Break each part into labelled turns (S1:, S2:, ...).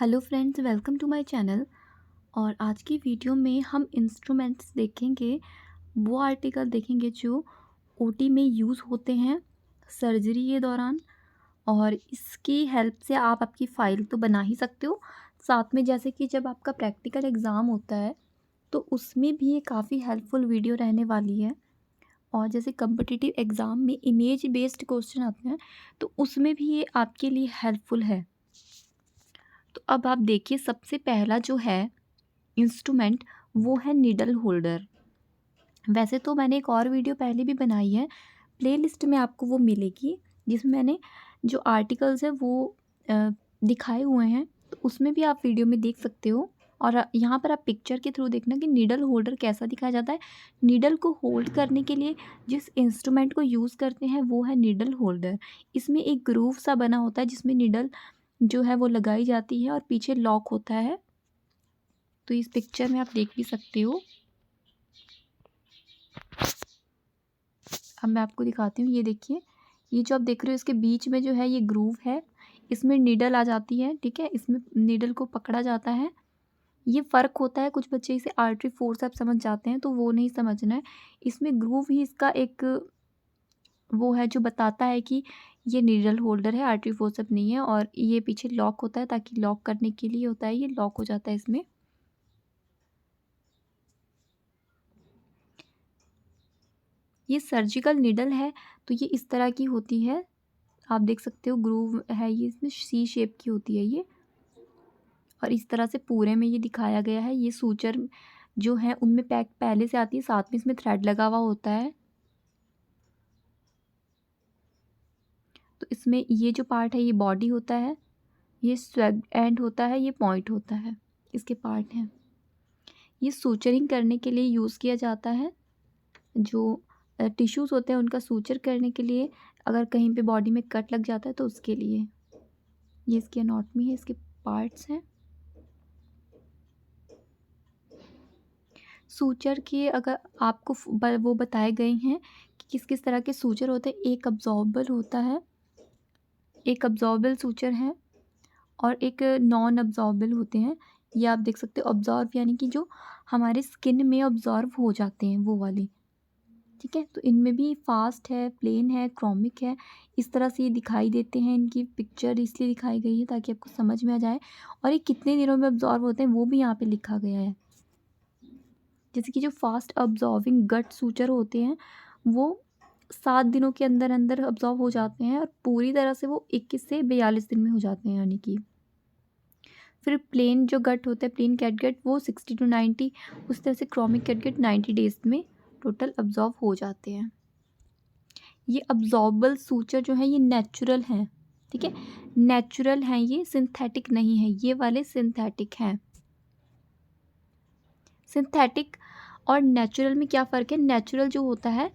S1: Hello friends, welcome to my channel. और आज की वीडियो में हम इंस्ट्रूमेंट्स देखेंगे, वो आर्टिकल देखेंगे जो ओटी में यूज़ होते हैं सर्जरी के दौरान। और इसकी हेल्प से आप आपकी फ़ाइल तो बना ही सकते हो, साथ में जैसे कि जब आपका प्रैक्टिकल एग्ज़ाम होता है तो उसमें भी ये काफ़ी हेल्पफुल वीडियो रहने वाली है। और जैसे कम्पिटिटिव एग्ज़ाम में इमेज बेस्ड क्वेश्चन आते हैं तो उसमें भी ये आपके लिए हेल्पफुल है। तो अब आप देखिए, सबसे पहला जो है इंस्ट्रूमेंट वो है नीडल होल्डर। वैसे तो मैंने एक और वीडियो पहले भी बनाई है, प्लेलिस्ट में आपको वो मिलेगी, जिसमें मैंने जो आर्टिकल्स हैं वो दिखाए हुए हैं, तो उसमें भी आप वीडियो में देख सकते हो। और यहाँ पर आप पिक्चर के थ्रू देखना कि नीडल होल्डर कैसा दिखाया जाता है। नीडल को होल्ड करने के लिए जिस इंस्ट्रूमेंट को यूज़ करते हैं वो है नीडल होल्डर। इसमें एक ग्रूव सा बना होता है जिसमें नीडल जो है वो लगाई जाती है और पीछे लॉक होता है। तो इस पिक्चर में आप देख भी सकते हो। अब मैं आपको दिखाती हूँ, ये देखिए, ये जो आप देख रहे हो इसके बीच में जो है ये ग्रूव है, इसमें नीडल आ जाती है, ठीक है, इसमें नीडल को पकड़ा जाता है। ये फ़र्क होता है, कुछ बच्चे इसे आर्टरी फोर्स आप समझ जाते हैं तो वो नहीं समझना है। इसमें ग्रूव ही इसका एक वो है जो बताता है कि ये नीडल होल्डर है, आर्टरी फोर्स अब नहीं है। और ये पीछे लॉक होता है, ताकि लॉक करने के लिए होता है, ये लॉक हो जाता है इसमें। ये सर्जिकल नीडल है, तो ये इस तरह की होती है, आप देख सकते हो, ग्रूव है ये, इसमें सी शेप की होती है ये। और इस तरह से पूरे में ये दिखाया गया है। ये सूचर जो है उनमें पैक पहले से आती है, साथ में इसमें थ्रेड लगा हुआ होता है। तो इसमें ये जो पार्ट है ये बॉडी होता है, ये स्वेग एंड होता है, ये पॉइंट होता है, इसके पार्ट हैं। ये सूचरिंग करने के लिए यूज़ किया जाता है, जो टिश्यूज़ होते हैं उनका सूचर करने के लिए, अगर कहीं पे बॉडी में कट लग जाता है तो उसके लिए। ये इसकी एनाटॉमी है, इसके पार्ट्स हैं। सूचर के अगर आपको वो बताए गए हैं कि किस किस तरह के सूचर होते हैं। एक अब्जॉर्बल होता है, एक अब्जॉर्बल सूचर है, और एक नॉन अब्जॉर्बल होते हैं। ये आप देख सकते हो, अब्जॉर्ब यानी कि जो हमारे स्किन में अब्जॉर्ब हो जाते हैं वो वाले, ठीक है। तो इनमें भी फास्ट है, प्लेन है, क्रोमिक है, इस तरह से ये दिखाई देते हैं। इनकी पिक्चर इसलिए दिखाई गई है ताकि आपको समझ में आ जाए। और ये कितने दिनों में अब्जॉर्ब होते हैं वो भी यहाँ पे लिखा गया है। जैसे कि जो फास्ट अब्जॉर्बिंग गट सूचर होते हैं वो 7 दिनों के अंदर अंदर अब्जॉर्ब हो जाते हैं, और पूरी तरह से वो 21 से 42 दिन में हो जाते हैं, यानी कि। फिर प्लेन जो गट होता है, प्लेन कैटगट, वो 60 टू 90, उस तरह से क्रोमिक कैटगट 90 डेज में टोटल अब्जॉर्ब हो जाते हैं। ये अब्जॉर्बल सूचर जो है ये नेचुरल हैं, ठीक है, नेचुरल हैं, ये सिंथेटिक नहीं है। ये वाले सिंथेटिक हैं। सिंथेटिक और नेचुरल में क्या फ़र्क है? नेचुरल जो होता है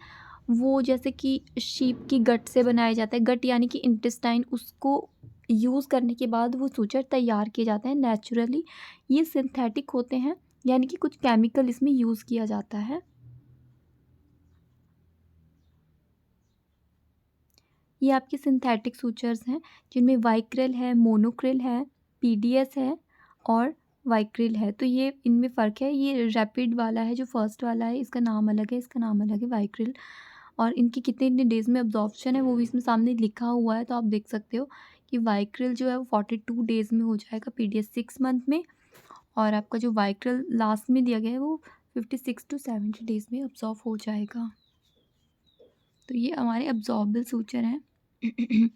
S1: वो जैसे कि शीप की गट से बनाया जाता है, गट यानी कि इंटेस्टाइन, उसको यूज़ करने के बाद वो सूचर तैयार किए जाते हैं नेचुरली। ये सिंथेटिक होते हैं, यानी कि कुछ केमिकल इसमें यूज़ किया जाता है। ये आपके सिंथेटिक सूचर्स हैं, जिनमें वाइक्रिल है, मोनोक्रिल है, पीडीएस है और वाइक्रिल है। तो ये इनमें फ़र्क है। ये रैपिड वाला है जो फर्स्ट वाला है, इसका नाम अलग है, इसका नाम अलग है, वाइक्रिल। और इनकी कितने डेज़ में अब्जॉर्प्शन है वो भी इसमें सामने लिखा हुआ है, तो आप देख सकते हो कि वाइक्रिल जो है वो 42 डेज़ में हो जाएगा, पीडीएस 6 मंथ में। और आपका जो वाइक्रिल लास्ट में दिया गया है वो 56 टू 70 डेज़ में अब्जॉर्ब हो जाएगा। तो ये हमारे अब्जॉर्बल सूचर हैं।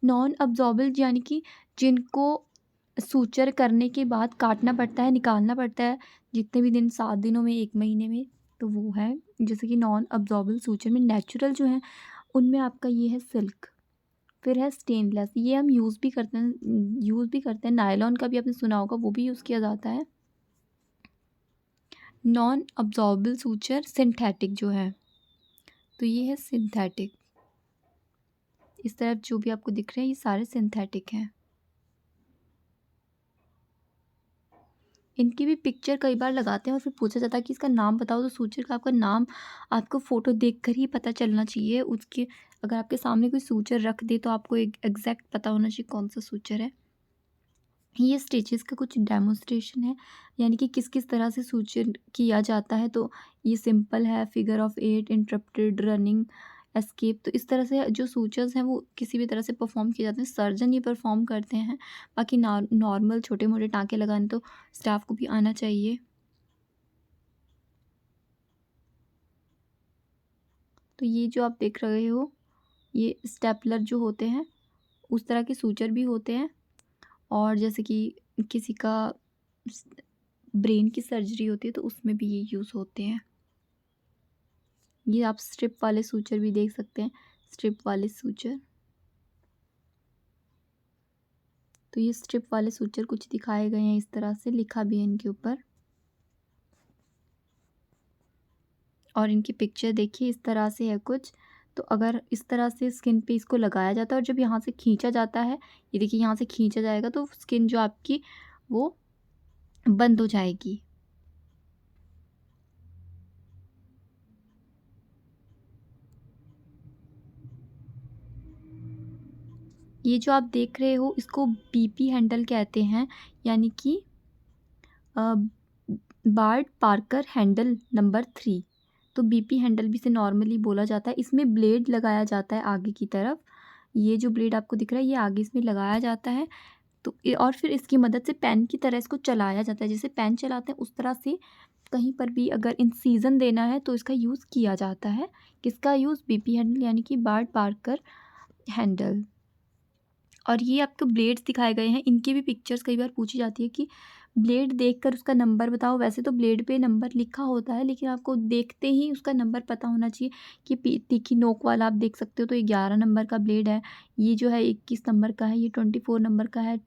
S1: नॉन अब्जॉर्बल यानी कि जिनको सूचर करने के बाद काटना पड़ता है, निकालना पड़ता है, जितने भी दिन, 7 दिनों में, 1 महीने में, तो वो है। जैसे कि नॉन अब्जॉर्बल सूचर में नेचुरल जो हैं उनमें आपका ये है सिल्क। फिर है स्टेनलेस, ये हम यूज़ भी करते हैं, नायलॉन का भी आपने सुना होगा, वो भी यूज़ किया जाता है। नॉन अब्जॉर्बल सूचर सिंथेटिक जो है, तो ये है सिंथेटिक। इस तरफ जो भी आपको दिख रहे हैं ये सारे सिंथेटिक हैं। इनकी भी पिक्चर कई बार लगाते हैं और फिर पूछा जाता है कि इसका नाम बताओ, तो सूचर का आपका नाम आपको फ़ोटो देखकर ही पता चलना चाहिए। उसके अगर आपके सामने कोई सूचर रख दे तो आपको एक एग्जैक्ट पता होना चाहिए कौन सा सूचर है। ये स्टिचेस का कुछ डेमोन्स्ट्रेशन है, यानी कि किस किस तरह से सूचर किया जाता है। तो ये सिंपल है, figure of 8, interrupted, running, escape. तो इस तरह से जो सूचर्स हैं वो किसी भी तरह से परफॉर्म किए जाते हैं, सर्जन ये परफॉर्म करते हैं। बाकी नॉर्मल छोटे मोटे टाँके लगाने तो स्टाफ को भी आना चाहिए। तो ये जो आप देख रहे हो, ये स्टेपलर जो होते हैं उस तरह के सूचर भी होते हैं। और जैसे कि किसी का ब्रेन की सर्जरी होती है तो उसमें भी ये यूज़ होते हैं। ये आप स्ट्रिप वाले सूचर भी देख सकते हैं, स्ट्रिप वाले सूचर। तो ये स्ट्रिप वाले सूचर कुछ दिखाए गए हैं, इस तरह से लिखा भी है इनके ऊपर। और इनकी पिक्चर देखिए, इस तरह से है कुछ। तो अगर इस तरह से स्किन पे इसको लगाया जाता है और जब यहाँ से खींचा जाता है, ये देखिए यहाँ से खींचा जाएगा तो स्किन जो आपकी वो बंद हो जाएगी। ये जो आप देख रहे हो इसको बीपी हैंडल कहते हैं, यानी कि बार्ट पार्कर हैंडल नंबर 3। तो बीपी हैंडल भी इसे नॉर्मली बोला जाता है। इसमें ब्लेड लगाया जाता है आगे की तरफ। ये जो ब्लेड आपको दिख रहा है ये आगे इसमें लगाया जाता है। तो और फिर इसकी मदद से पेन की तरह इसको चलाया जाता है, जैसे पेन चलाते हैं उस तरह से कहीं पर भी अगर इंसिजन देना है तो इसका यूज़ किया जाता है। किसका यूज़? बीपी हैंडल, यानी कि बार्ट पार्कर हैंडल। और ये आपको ब्लेड्स दिखाए गए हैं, इनकी भी पिक्चर्स कई बार पूछी जाती है कि ब्लेड देखकर उसका नंबर बताओ। वैसे तो ब्लेड पे नंबर लिखा होता है, लेकिन आपको देखते ही उसका नंबर पता होना चाहिए। कि तीखी नोक वाला आप देख सकते हो तो ये 11 नंबर का ब्लेड है। ये जो है 21 नंबर का है, ये 24 नंबर का है,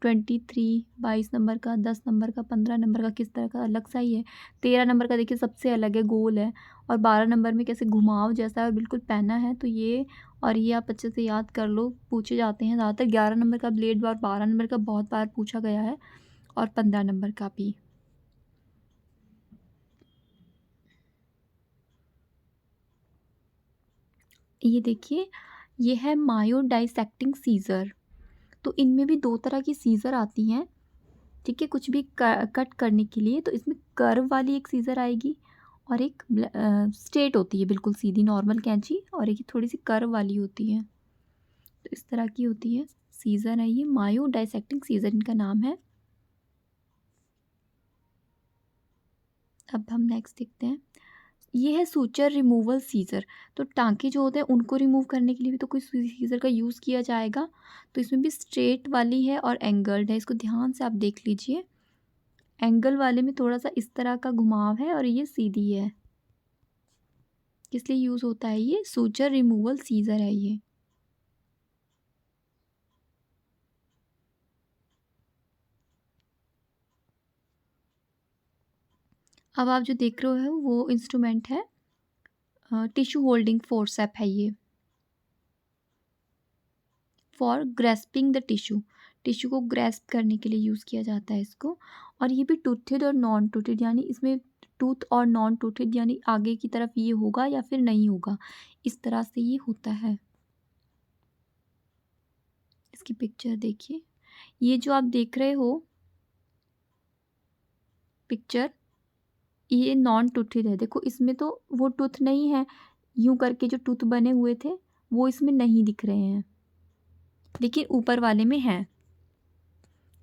S1: 23 22 नंबर का, 10 नंबर का, 15 नंबर का, किस तरह का अलग सा ही है। 13 नंबर का देखिए सबसे अलग है, गोल है। और 12 नंबर में कैसे घुमाव जैसा है और बिल्कुल पैना है। तो ये और ये आप अच्छे से याद कर लो, पूछे जाते हैं ज़्यादातर। 11 नंबर का ब्लेड और 12 नंबर का बहुत बार पूछा गया है, और 15 नंबर का भी। ये देखिए, ये है मायो डाइसेक्टिंग सीज़र। तो इनमें भी 2 तरह की सीज़र आती हैं, ठीक है, कुछ भी कट करने के लिए। तो इसमें कर्व वाली एक सीज़र आएगी और एक स्ट्रेट होती है, बिल्कुल सीधी नॉर्मल कैंची, और एक थोड़ी सी कर्व वाली होती है। तो इस तरह की होती है सीज़र है, ये मायो डाइसेक्टिंग सीज़र इनका नाम है। अब हम नेक्स्ट देखते हैं। ये है सूचर रिमूवल सीज़र। तो टाँके जो होते हैं उनको रिमूव करने के लिए भी तो कोई सीज़र का यूज़ किया जाएगा। तो इसमें भी स्ट्रेट वाली है और एंगल्ड है, इसको ध्यान से आप देख लीजिए। एंगल वाले में थोड़ा सा इस तरह का घुमाव है और ये सीधी है। किस लिए यूज़ होता है? ये सूचर रिमूवल सीज़र है ये। अब आप जो देख रहे हो वो इंस्ट्रूमेंट है, टिश्यू होल्डिंग फोर्सेप है ये, for grasping the tissue. Tissue को ग्रेस्प करने के लिए यूज़ किया जाता है इसको। और ये भी टूथेड और नॉन टूथेड, यानी इसमें टूथ और नॉन टूथेड यानी आगे की तरफ ये होगा या फिर नहीं होगा, इस तरह से ये होता है। इसकी पिक्चर देखिए। ये जो आप देख रहे हो पिक्चर, ये नॉन टूथेड है। देखो इसमें तो वो टूथ नहीं है, यूं करके जो टूथ बने हुए थे वो इसमें नहीं दिख रहे हैं, लेकिन ऊपर वाले में है।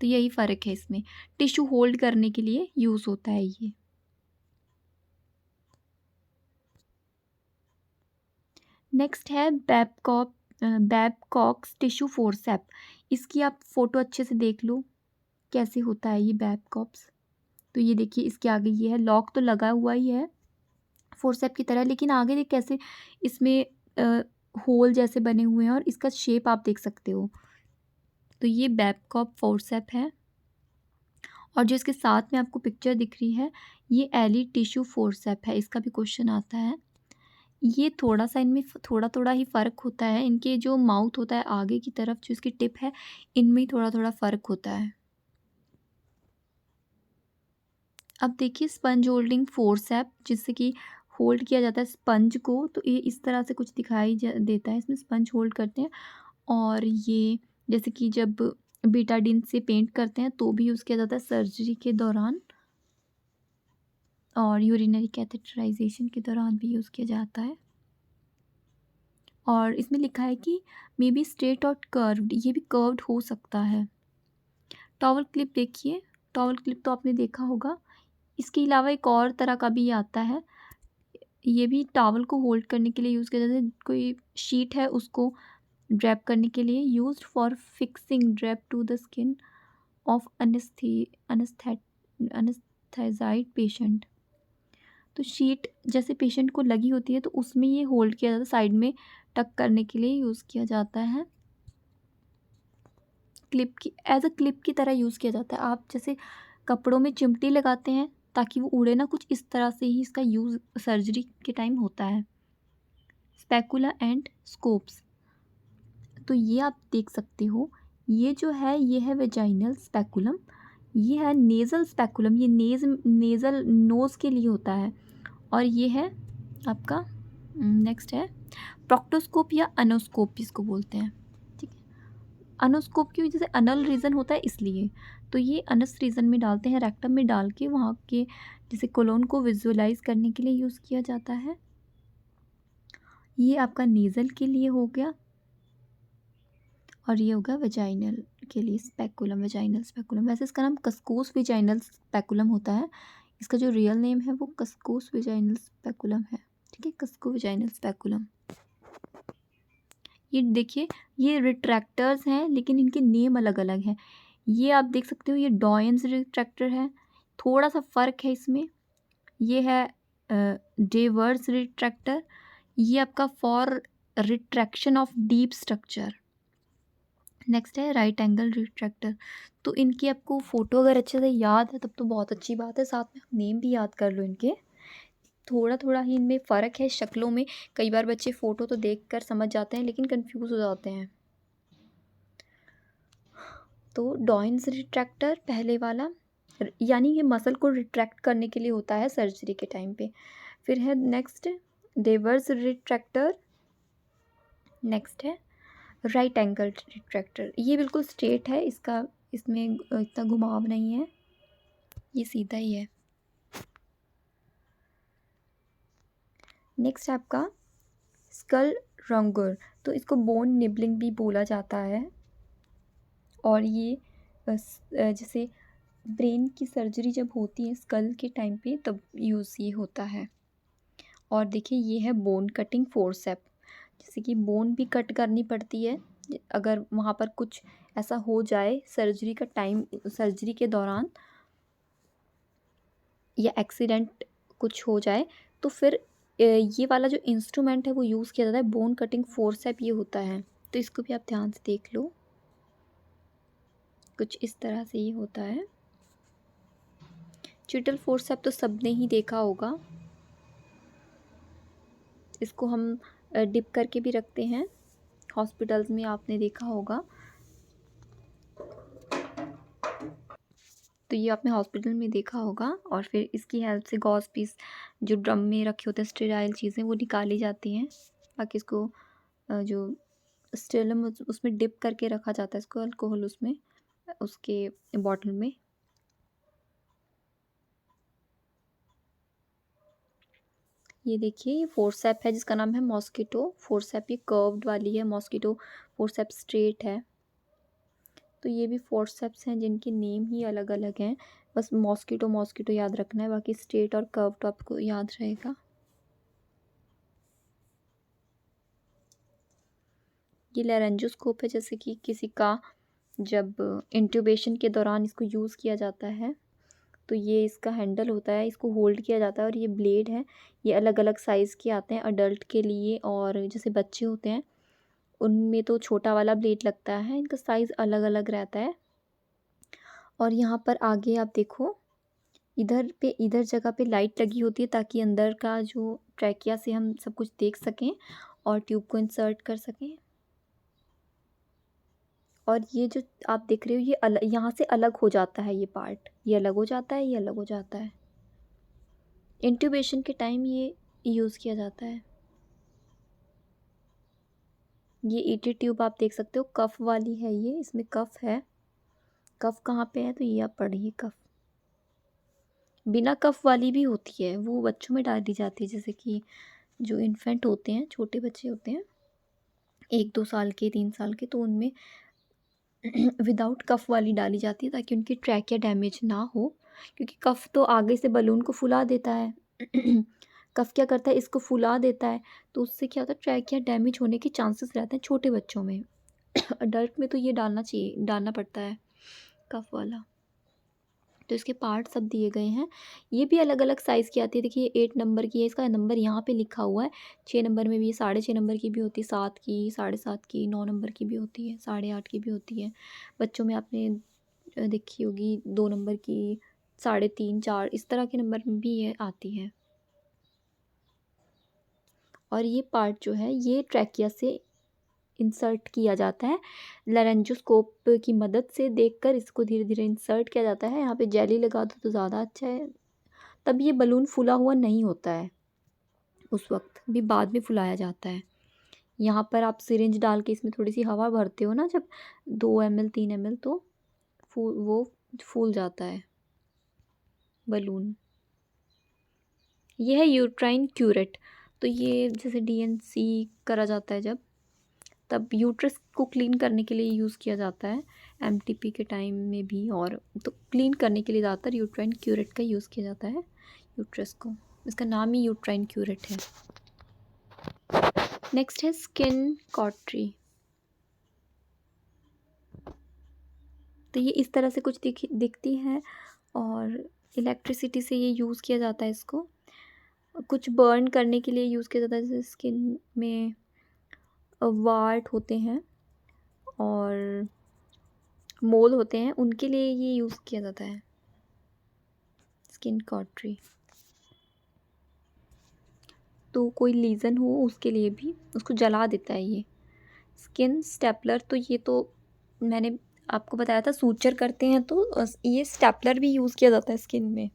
S1: तो यही फ़र्क है इसमें। टिश्यू होल्ड करने के लिए यूज़ होता है ये। नेक्स्ट है बैबकॉक्स टिश्यू फोर्सेप। इसकी आप फ़ोटो अच्छे से देख लो कैसे होता है ये बैबकॉप्स। तो ये देखिए इसके आगे ये है, लॉक तो लगा हुआ ही है फोर्सेप की तरह, लेकिन आगे देख कैसे इसमें होल जैसे बने हुए हैं और इसका शेप आप देख सकते हो। तो ये बैबकॉप फोर्सेप है। और जो इसके साथ में आपको पिक्चर दिख रही है ये एली टिश्यू फोर्सेप है, इसका भी क्वेश्चन आता है। ये थोड़ा-सा इनमें थोड़ा-थोड़ा ही फ़र्क होता है, इनके जो माउथ होता है आगे की तरफ जो इसकी टिप है, इनमें ही थोड़ा-थोड़ा फ़र्क होता है। अब देखिए स्पंज होल्डिंग फोर्सेप, जिससे कि होल्ड किया जाता है स्पंज को, तो ये इस तरह से कुछ दिखाई देता है। इसमें स्पंज होल्ड करते हैं और ये जैसे कि जब बीटाडीन से पेंट करते हैं तो भी यूज़ किया जाता है सर्जरी के दौरान, और यूरिनरी कैथेटराइजेशन के दौरान भी यूज़ किया जाता है। और इसमें लिखा है कि मे बी स्ट्रेट और कर्व्ड, ये भी कर्व्ड हो सकता है। टॉवल क्लिप देखिए, टॉवल क्लिप तो आपने देखा होगा। इसके अलावा एक और तरह का भी आता है, ये भी टॉवल को होल्ड करने के लिए यूज़ किया जाता है। कोई शीट है उसको ड्रैप करने के लिए, used for fixing drape to the skin of anaesthetized patient. तो शीट जैसे पेशेंट को लगी होती है तो उसमें ये होल्ड किया जाता है, साइड में टक करने के लिए यूज़ किया जाता है। क्लिप की एज अ क्लिप की तरह यूज़ किया जाता है। आप जैसे कपड़ों में चिमटी लगाते हैं ताकि वो उड़े ना, कुछ इस तरह से ही इसका यूज़ सर्जरी के टाइम होता है। स्पैकुला एंड स्कोप्स, तो ये आप देख सकते हो, ये जो है ये है वेजाइनल स्पैकुलम, ये है नेज़ल स्पैकुलम, ये नेज़ल नोज़ के लिए होता है। और ये है आपका नेक्स्ट है प्रोक्टोस्कोप या अनोस्कोप इसको बोलते हैं। ठीक है, अनोस्कोप की वजह से अनल रीजन होता है इसलिए, तो ये अनस रीजन में डालते हैं, रेक्टम में डाल के वहाँ के जैसे कोलोन को विजुअलाइज करने के लिए यूज़ किया जाता है। ये आपका नेज़ल के लिए हो गया, और ये होगा वेजाइनल के लिए स्पेकुलम, वेजाइनल स्पेकुलम। वैसे इसका नाम कस्कोस वेजाइनल स्पेकुलम होता है, इसका जो रियल नेम है वो कस्कोस वेजाइनल स्पेकुलम है। ठीक है, कस्को वेजाइनल स्पेकुलम। ये देखिए, ये रिट्रैक्टर्स हैं लेकिन इनके नेम अलग अलग हैं। ये आप देख सकते हो, ये डॉयंस रिट्रैक्टर है, थोड़ा सा फ़र्क है इसमें। ये है डेवर्स रिट्रैक्टर, ये आपका for retraction of deep structure. Next है राइट एंगल रिट्रैक्टर। तो इनकी आपको फ़ोटो अगर अच्छे से याद है तब तो बहुत अच्छी बात है, साथ में आप नेम भी याद कर लो इनके। थोड़ा थोड़ा ही इनमें फ़र्क है शक्लों में, कई बार बच्चे फ़ोटो तो देख कर समझ जाते हैं लेकिन कंफ्यूज हो जाते हैं। तो डॉयंस रिट्रैक्टर पहले वाला, यानी ये मसल को रिट्रैक्ट करने के लिए होता है सर्जरी के टाइम पे। फिर है नेक्स्ट डेवर्स रिट्रैक्टर, नेक्स्ट है राइट एंगल रिट्रैक्टर। ये बिल्कुल स्ट्रेट है, इसका इसमें इतना घुमाव नहीं है, ये सीधा ही है। नेक्स्ट आपका स्कल रंगर, तो इसको बोन निबलिंग भी बोला जाता है। और ये जैसे ब्रेन की सर्जरी जब होती है स्कल के टाइम पे तब यूज़ ये होता है। और देखिए ये है बोन कटिंग फोर्सेप, जैसे कि बोन भी कट करनी पड़ती है अगर वहाँ पर कुछ ऐसा हो जाए सर्जरी का टाइम, सर्जरी के दौरान या एक्सीडेंट कुछ हो जाए तो फिर ये वाला जो इंस्ट्रूमेंट है वो यूज़ किया जाता है, बोन कटिंग फोर्सेप ये होता है। तो इसको भी आप ध्यान से देख लो, कुछ इस तरह से ये होता है। चिटल फोर्सेप तो सबने ही देखा होगा, इसको हम डिप करके भी रखते हैं हॉस्पिटल्स में, आपने देखा होगा। तो ये आपने हॉस्पिटल में देखा होगा। और फिर इसकी हेल्प से गॉस पीस जो ड्रम में रखे होते हैं स्टेराइल चीज़ें वो निकाली जाती हैं, बाकी इसको जो स्टेलम उसमें डिप करके रखा जाता है इसको, अल्कोहल उसमें उसके बॉटल में। ये देखिए ये फोर्सेप है जिसका नाम है मॉस्किटो फोर्सेप, ये कर्व्ड वाली है, मॉस्किटो फोर्सेप स्ट्रेट है। तो ये भी फोर्सेप्स हैं जिनके नेम ही अलग अलग हैं, बस मॉस्किटो मॉस्किटो याद रखना है, बाकी स्ट्रेट और कर्व तो आपको याद रहेगा। ये लेरेंजोस्कोप है, जैसे कि किसी का जब इंट्यूबेशन के दौरान इसको यूज़ किया जाता है तो ये इसका हैंडल होता है, इसको होल्ड किया जाता है। और ये ब्लेड है, ये अलग अलग साइज़ के आते हैं अडल्ट के लिए, और जैसे बच्चे होते हैं उनमें तो छोटा वाला ब्लेड लगता है, इनका साइज़ अलग अलग रहता है। और यहाँ पर आगे आप देखो, इधर जगह पे लाइट लगी होती है ताकि अंदर का जो ट्रैकिया से हम सब कुछ देख सकें और ट्यूब को इंसर्ट कर सकें। और ये जो आप देख रहे हो ये यहाँ से अलग हो जाता है, ये पार्ट ये अलग हो जाता है, ये अलग हो जाता है। इंट्यूबेशन के टाइम ये यूज़ किया जाता है। ये ईटी ट्यूब आप देख सकते हो, कफ वाली है ये, इसमें कफ है। कफ कहाँ पे है, तो ये आप पढ़िए कफ। बिना कफ वाली भी होती है, वो बच्चों में डाली जाती है, जैसे कि जो इन्फेंट होते हैं, छोटे बच्चे होते हैं 1-2 साल के, 3 साल के, तो उनमें विदाउट कफ वाली डाली जाती है ताकि उनकी ट्रैकिया डैमेज ना हो, क्योंकि कफ तो आगे से बलून को फुला देता है। कफ क्या करता है, इसको फुला देता है, तो उससे क्या होता है, ट्रैकिया डैमेज होने के चांसेस रहते हैं छोटे बच्चों में। अडल्ट में तो ये डालना पड़ता है कफ वाला। तो इसके पार्ट सब दिए गए हैं। ये भी अलग अलग साइज़ की आती है, देखिए 8 नंबर की है, इसका नंबर यहाँ पे लिखा हुआ है। 6 नंबर में भी है, 6.5 नंबर की भी होती है, 7 की, 7.5 की, 9 नंबर की भी होती है, 8.5 की भी होती है। बच्चों में आपने देखी होगी 2 नंबर की, 3.5, 4 इस तरह के नंबर में भी ये आती है। और ये पार्ट जो है ये ट्रैकिया से इंसर्ट किया जाता है, लारेंजोस्कोप की मदद से देखकर इसको धीरे धीरे इंसर्ट किया जाता है। यहाँ पे जेली लगा दो तो ज़्यादा अच्छा है, तब ये बलून फूला हुआ नहीं होता है, उस वक्त भी बाद में फुलाया जाता है। यहाँ पर आप सिरिंज डाल के इसमें थोड़ी सी हवा भरते हो ना, जब 2 ml 3 ml, तो वो फूल जाता है बलून। ये है यूट्राइन क्यूरेट। तो ये जैसे डीएनसी करा जाता है जब, तब यूट्रस को क्लीन करने के लिए यूज़ किया जाता है, एमटीपी के टाइम में भी। और तो क्लीन करने के लिए ज़्यादातर यूट्राइन क्यूरेट का यूज़ किया जाता है यूट्रस को, इसका नाम ही यूट्राइन क्यूरेट है। नेक्स्ट है स्किन कॉटरी। तो ये इस तरह से कुछ दिखती है, और इलेक्ट्रिसिटी से ये यूज़ किया जाता है इसको। कुछ बर्न करने के लिए यूज़ किया जाता है, जैसे स्किन में वार्ट होते हैं और मोल होते हैं, उनके लिए ये यूज़ किया जाता है स्किन कॉटरी। तो कोई लीज़न हो उसके लिए भी उसको जला देता है ये। स्किन स्टेपलर, तो ये तो मैंने आपको बताया था, सूचर करते हैं तो ये स्टेपलर भी यूज़ किया जाता है स्किन में।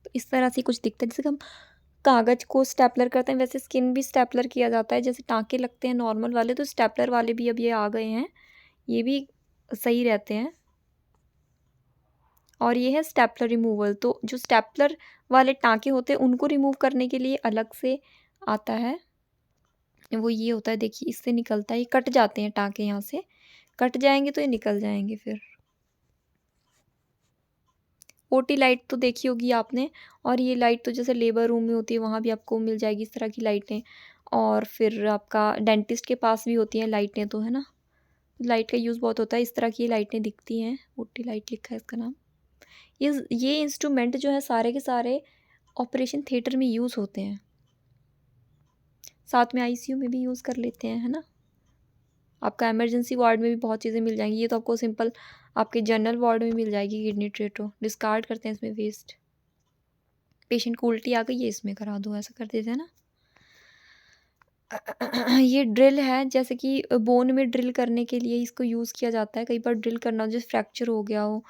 S1: तो इस तरह से कुछ दिखता है, जैसे हम कागज़ को स्टेपलर करते हैं वैसे स्किन भी स्टेपलर किया जाता है। जैसे टाँके लगते हैं नॉर्मल वाले, तो स्टेपलर वाले भी अब ये आ गए हैं, ये भी सही रहते हैं। और ये है स्टेपलर रिमूवल। तो जो स्टेपलर वाले टाँके होते हैं उनको रिमूव करने के लिए अलग से आता है, वो ये होता है, देखिए इससे निकलता है, ये कट जाते हैं टाँके, यहाँ से कट जाएंगे तो ये निकल जाएंगे। फिर ओटी लाइट तो देखी होगी आपने, और ये लाइट तो जैसे लेबर रूम में होती है वहाँ भी आपको मिल जाएगी इस तरह की लाइटें। और फिर आपका डेंटिस्ट के पास भी होती हैं लाइटें, तो है ना, लाइट का यूज़ बहुत होता है। इस तरह की लाइटें दिखती हैं, ओटी लाइट लिखा है इसका नाम। ये इंस्ट्रूमेंट जो है सारे के सारे ऑपरेशन थिएटर में यूज़ होते हैं, साथ में आईसीयू में भी यूज़ कर लेते हैं, है ना। आपका इमरजेंसी वार्ड में भी बहुत चीज़ें मिल जाएंगी, ये तो आपको सिंपल आपके जनरल वार्ड में मिल जाएगी। किडनी ट्रे तो डिस्कार्ड करते हैं इसमें वेस्ट, पेशेंट को उल्टी आ गई ये इसमें करा दो, ऐसा कर देते हैं ना। ये ड्रिल है, जैसे कि बोन में ड्रिल करने के लिए इसको यूज़ किया जाता है। कई बार ड्रिल करना हो, जैसे फ्रैक्चर हो गया हो,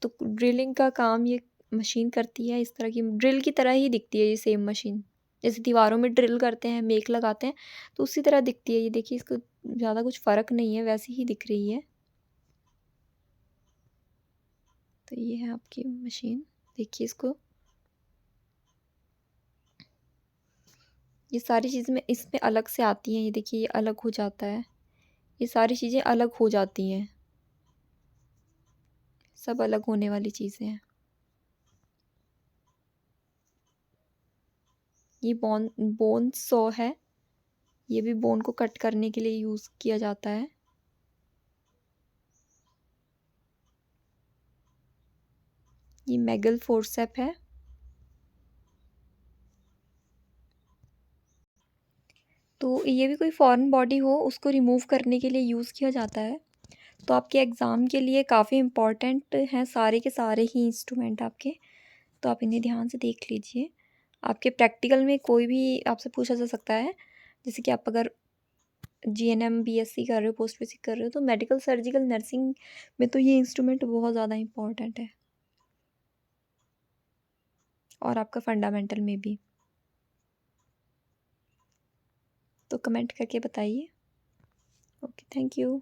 S1: तो ड्रिलिंग का काम ये मशीन करती है। इस तरह की ड्रिल की तरह ही दिखती है ये सेम मशीन, जैसे दीवारों में ड्रिल करते हैं, मेक लगाते हैं, तो उसी तरह दिखती है ये। देखिए इसको ज़्यादा कुछ फ़र्क नहीं है, वैसी ही दिख रही है। तो ये है आपकी मशीन, देखिए इसको, ये सारी चीज़ें में इसमें अलग से आती हैं। ये देखिए ये अलग हो जाता है, ये सारी चीज़ें अलग हो जाती हैं, सब अलग होने वाली चीज़ें हैं। ये बोन सॉ है, ये भी बोन को कट करने के लिए यूज़ किया जाता है। ये मैगल फोर्सेप है। तो ये भी कोई फॉरेन बॉडी हो उसको रिमूव करने के लिए यूज़ किया जाता है। तो आपके एग्ज़ाम के लिए काफ़ी इम्पॉर्टेंट हैं सारे के सारे ही इंस्ट्रूमेंट आपके, तो आप इन्हें ध्यान से देख लीजिए। आपके प्रैक्टिकल में कोई भी आपसे पूछा जा सकता है, जैसे कि आप अगर जीएनएम बीएससी कर रहे हो, पोस्ट बेसिक कर रहे हो, तो मेडिकल सर्जिकल नर्सिंग में तो ये इंस्ट्रूमेंट बहुत ज़्यादा इम्पॉर्टेंट है, और आपका फंडामेंटल में भी। तो कमेंट करके बताइए। Okay, thank you.